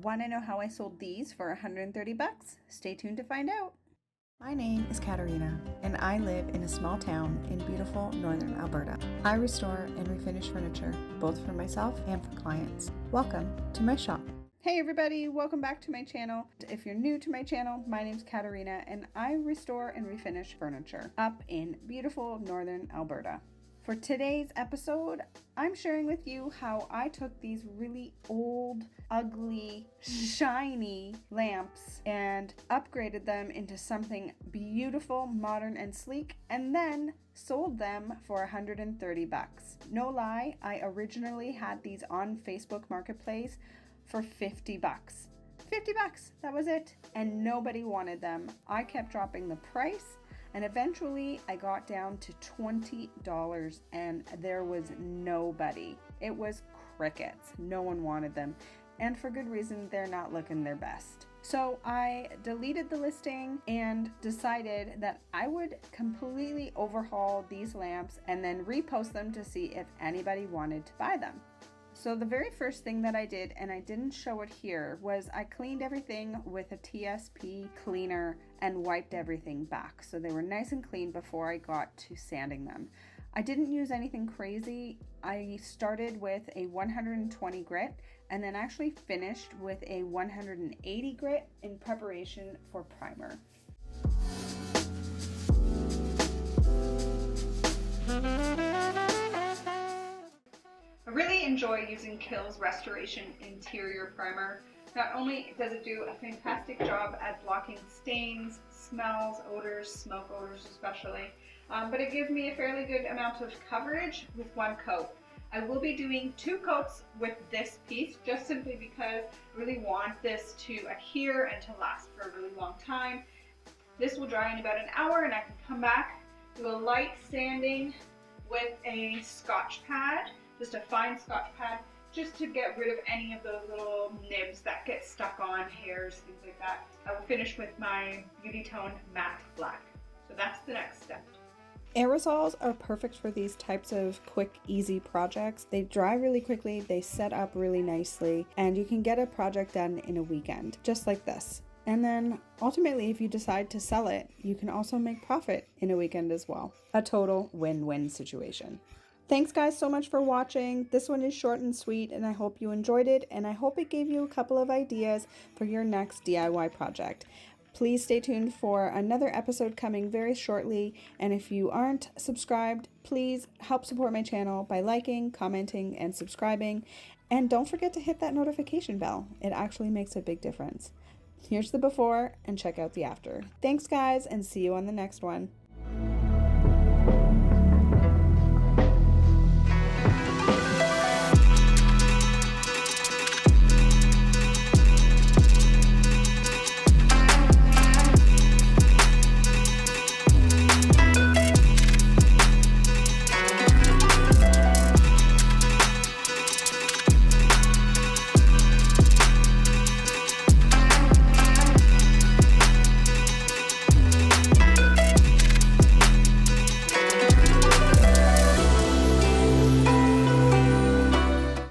Want to know how I sold these for 130 bucks? Stay tuned to find out. My name is Katarina, and I live in a small town in beautiful northern Alberta. I restore and refinish furniture, both for myself and for clients. Welcome to my shop. Hey everybody, welcome back to my channel. If you're new to my channel, my name's Katarina, and I restore and refinish furniture up in beautiful northern Alberta. For today's episode, I'm sharing with you how I took these really old, ugly, shiny lamps and upgraded them into something beautiful, modern, and sleek, and then sold them for 130 bucks. No lie, I originally had these on Facebook Marketplace for 50 bucks. 50 bucks, that was it. And nobody wanted them. I kept dropping the price. And eventually I got down to $20 and there was nobody. It was crickets. No one wanted them. And for good reason, they're not looking their best. So I deleted the listing and decided that I would completely overhaul these lamps and then repost them to see if anybody wanted to buy them. So the very first thing that I did, and I didn't show it here, was I cleaned everything with a TSP cleaner and wiped everything back. So they were nice and clean before I got to sanding them. I didn't use anything crazy. I started with a 120 grit and then actually finished with a 180 grit in preparation for primer. I really enjoy using KILZ Restoration Interior Primer. Not only does it do a fantastic job at blocking stains, smells, odors, smoke odors especially, but it gives me a fairly good amount of coverage with one coat. I will be doing 2 coats with this piece just simply because I really want this to adhere and to last for a really long time. This will dry in about an hour and I can come back, do a light sanding with a Scotch pad. Just a fine Scotch pad, just to get rid of any of those little nibs that get stuck on, hairs, things like that. I will finish with my Beautitone matte black. So that's the next step. Aerosols are perfect for these types of quick, easy projects. They dry really quickly, they set up really nicely, and you can get a project done in a weekend, just like this. And then ultimately, if you decide to sell it, you can also make profit in a weekend as well. A total win-win situation. Thanks guys so much for watching. This one is short and sweet and I hope you enjoyed it, and I hope it gave you a couple of ideas for your next DIY project. Please stay tuned for another episode coming very shortly, and if you aren't subscribed, please help support my channel by liking, commenting, and subscribing. And don't forget to hit that notification bell. It actually makes a big difference. Here's the before and check out the after. Thanks guys, and see you on the next one.